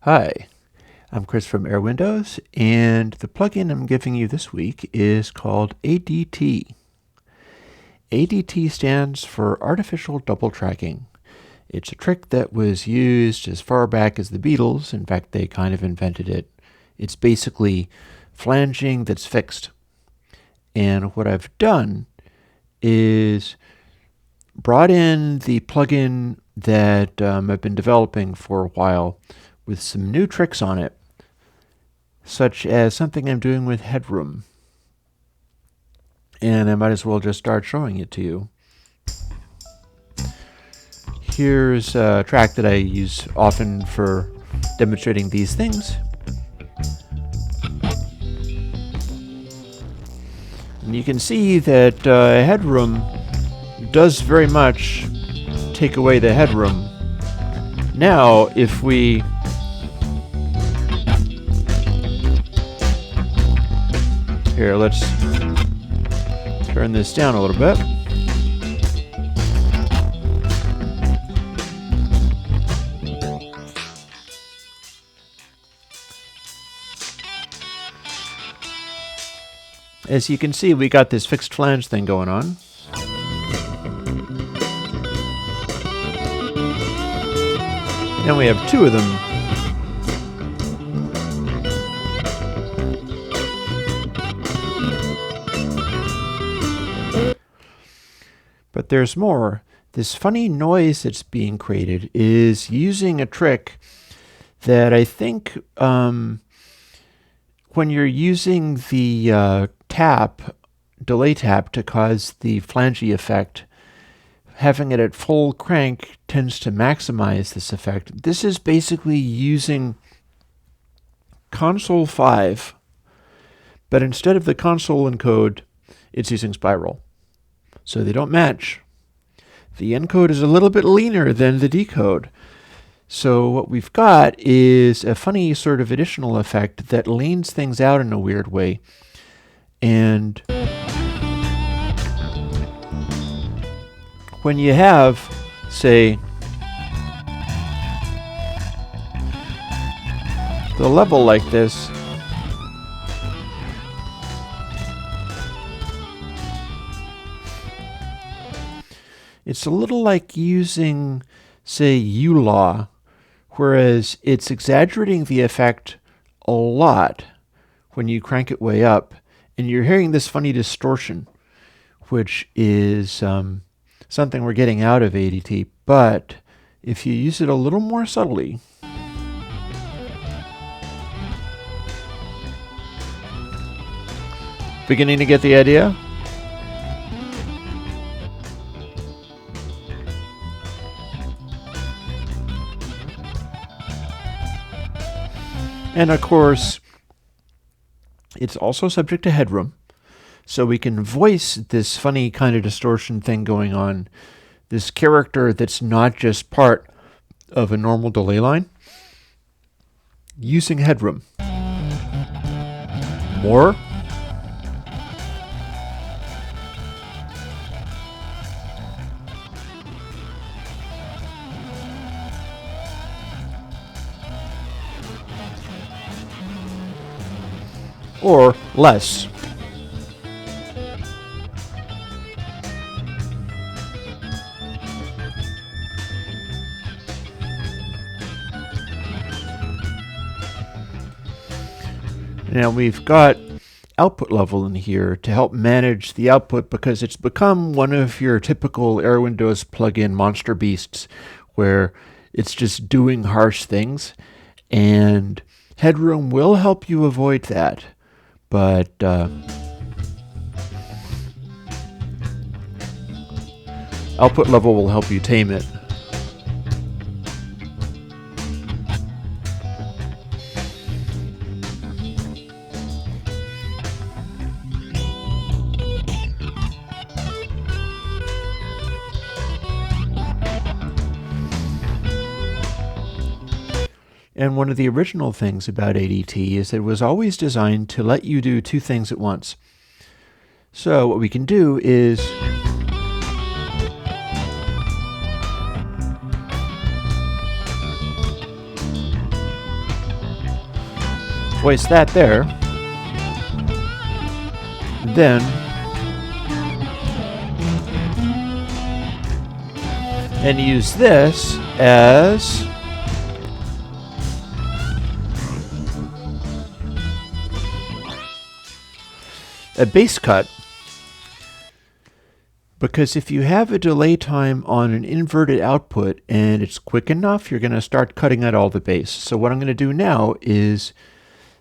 Hi, I'm Chris from Airwindows, and the plugin I'm giving you this week is called ADT. ADT stands for Artificial Double Tracking. It's a trick that was used as far back as the Beatles. In fact, they kind of invented it. It's basically flanging that's fixed. And what I've done is brought in the plugin that I've been developing for a while with some new tricks on it, such as something I'm doing with headroom. And I might as well just start showing it to you. Here's a track that I use often for demonstrating these things. And you can see that headroom does very much take away the headroom. Now, if we here, let's turn this down a little bit. As you can see, we got this fixed flange thing going on. And we have two of them. But there's more. This funny noise that's being created is using a trick that I think when you're using the delay tap to cause the flangey effect, having it at full crank tends to maximize this effect. This is basically using console 5, but instead of the console encode, it's using spiral. So they don't match. The encode is a little bit leaner than the decode. So what we've got is a funny sort of additional effect that leans things out in a weird way. And when you have, say, the level like this, it's a little like using, say, U-law, whereas it's exaggerating the effect a lot when you crank it way up, and you're hearing this funny distortion, which is something we're getting out of ADT. But if you use it a little more subtly, beginning to get the idea? And of course, it's also subject to headroom. So we can voice this funny kind of distortion thing going on, this character that's not just part of a normal delay line, using headroom. More. Or less. Now we've got output level in here to help manage the output, because it's become one of your typical Airwindows plugin monster beasts where it's just doing harsh things, and headroom will help you avoid that. But output level will help you tame it. And one of the original things about ADT is that it was always designed to let you do two things at once. So what we can do is voice that there. Then and use this as a bass cut, because if you have a delay time on an inverted output and it's quick enough, you're going to start cutting out all the bass. So what I'm going to do now is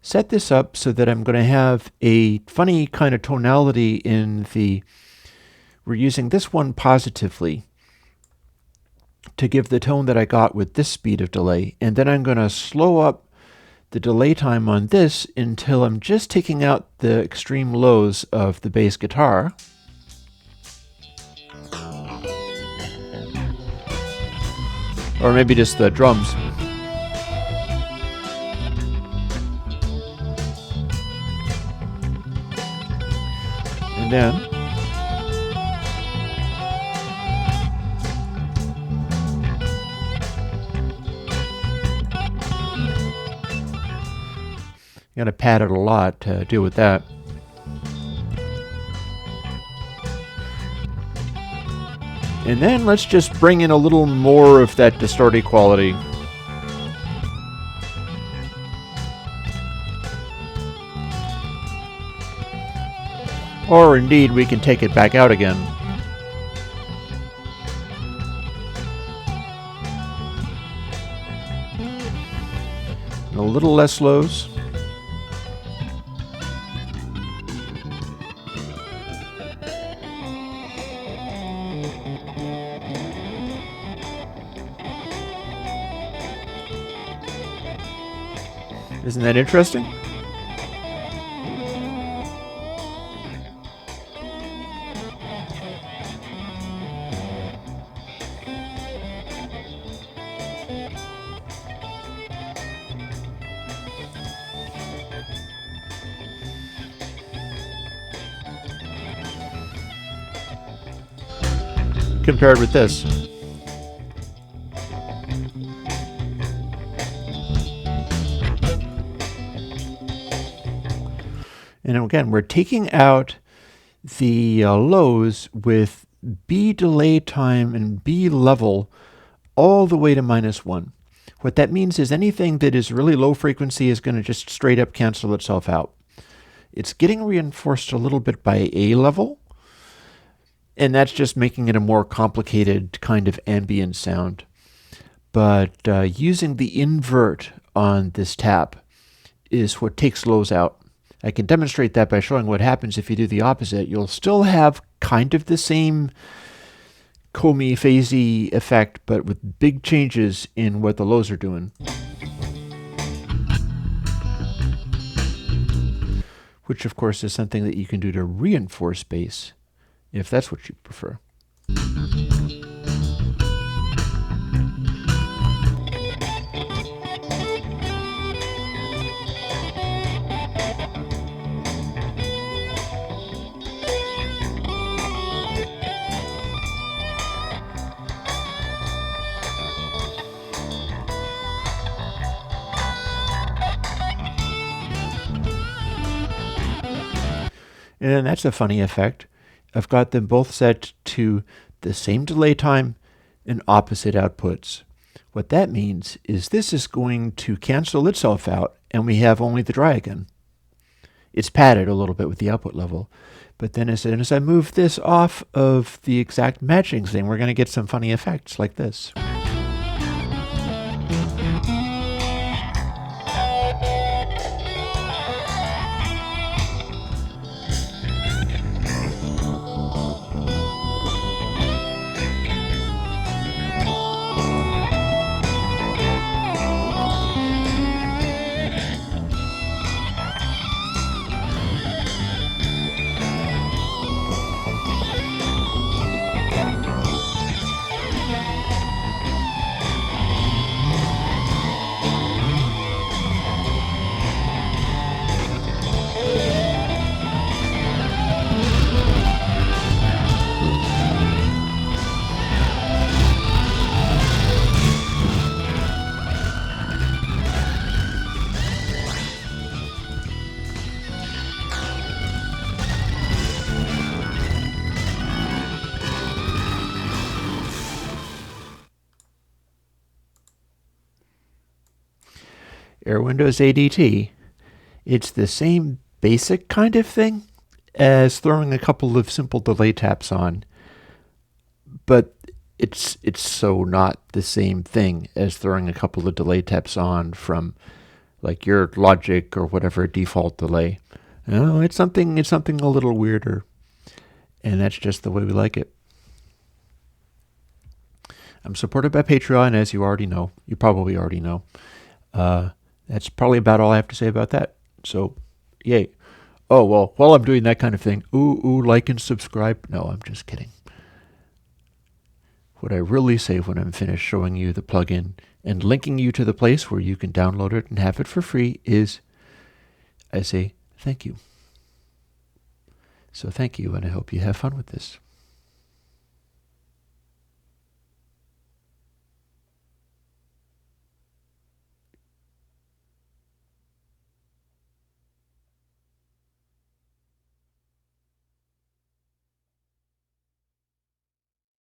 set this up so that I'm going to have a funny kind of tonality in the, we're using this one positively to give the tone that I got with this speed of delay. And then I'm going to slow up the delay time on this until I'm just taking out the extreme lows of the bass guitar. Or maybe just the drums. And then you gotta pad it a lot to deal with that. And then let's just bring in a little more of that distorted quality. Or indeed, we can take it back out again. And a little less lows. Isn't that interesting? Compared with this. And again, we're taking out the lows with B delay time and B level all the way to -1. What that means is anything that is really low frequency is going to just straight up cancel itself out. It's getting reinforced a little bit by A level, and that's just making it a more complicated kind of ambient sound. But using the invert on this tap is what takes lows out. I can demonstrate that by showing what happens if you do the opposite. You'll still have kind of the same comey, phasey effect, but with big changes in what the lows are doing. Which, of course, is something that you can do to reinforce bass, if that's what you prefer. And that's a funny effect. I've got them both set to the same delay time and opposite outputs. What that means is this is going to cancel itself out and we have only the dry again. It's padded a little bit with the output level. But then as soon as I move this off of the exact matching thing, we're going to get some funny effects like this. Airwindows ADT, it's the same basic kind of thing as throwing a couple of simple delay taps on, but it's so not the same thing as throwing a couple of delay taps on from like your Logic or whatever default delay. No, it's something a little weirder, and that's just the way we like it. I'm supported by Patreon, as you already know. You probably already know. That's probably about all I have to say about that. So, yay. Oh, well, while I'm doing that kind of thing, like and subscribe. No, I'm just kidding. What I really say when I'm finished showing you the plugin and linking you to the place where you can download it and have it for free is, I say thank you. So thank you, and I hope you have fun with this.